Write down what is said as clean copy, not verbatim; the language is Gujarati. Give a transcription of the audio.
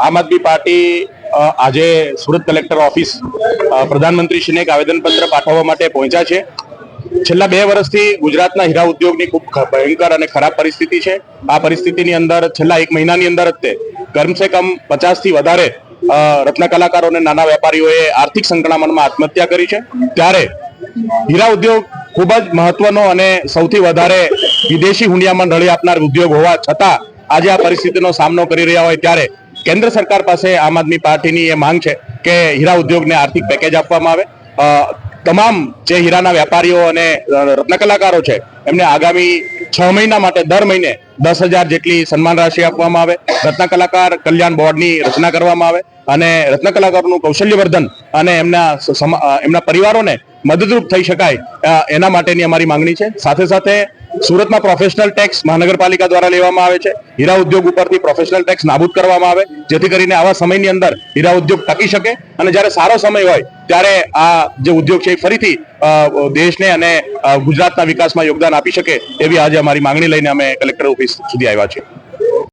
આમ આદમી પાર્ટી આજે સુરત કલેક્ટર ઓફિસ પ્રધાનમંત્રીશ્રીને એક આવેદનપત્ર પાઠવવા માટે પહોંચ્યા છે. છેલ્લા 2 વર્ષથી ગુજરાતના હીરા ઉદ્યોગની ખૂબ ભયંકર અને ખરાબ પરિસ્થિતિ છે. આ પરિસ્થિતિની અંદર છેલ્લા 1 મહિનાની અંદર જ તે કમસે કમ 50 થી વધારે રત્ન કલાકારો અને નાના વેપારીઓએ આર્થિક સંકળામણમાં આત્મહત્યા કરી છે. ત્યારે હીરા ઉદ્યોગ ખૂબ જ મહત્વનો અને સૌથી વધારે વિદેશી હુંડિયામણ રળી આપનાર ઉદ્યોગ હોવા છતાં આજે આ પરિસ્થિતિનો સામનો કરી રહ્યા હોય ત્યારે કેન્દ્ર સરકાર પાસે આમ આદમી પાર્ટીની એ માંગ છે કે હીરા ઉદ્યોગને આર્થિક પેકેજ આપવામાં આવે. તમામ જે હીરાના વેપારીઓ અને રત્ન કલાકારો છે એમને આગામી 6 મહિના માટે દર મહિને 10,000 જેટલી સન્માન રાશિ આપવામાં આવે. રત્ન કલાકાર કલ્યાણ બોર્ડની રચના કરવામાં આવે અને રત્ન કલાકારોનું કૌશલ્યવર્ધન અને એમના પરિવારોને મદદરૂપ થઈ શકાય એના માટેની અમારી માંગણી છે. સાથે સાથે સુરતમાં પ્રોફેશનલ ટેક્સ મહાનગરપાલિકા દ્વારા લેવામાં આવે છે. હીરા ઉદ્યોગ ઉપરથી પ્રોફેશનલ ટેક્સ નાબૂદ કરવામાં આવે જેથી કરીને આવા સમયની અંદર હીરા ઉદ્યોગ ટકી શકે અને જ્યારે સારો સમય હોય ત્યારે આ જે ઉદ્યોગ છે એ ફરીથી દેશને અને ગુજરાતના વિકાસમાં યોગદાન આપી શકે એવી આજે અમારી માંગણી લઈને અમે કલેક્ટર ઓફિસ સુધી આવ્યા છીએ.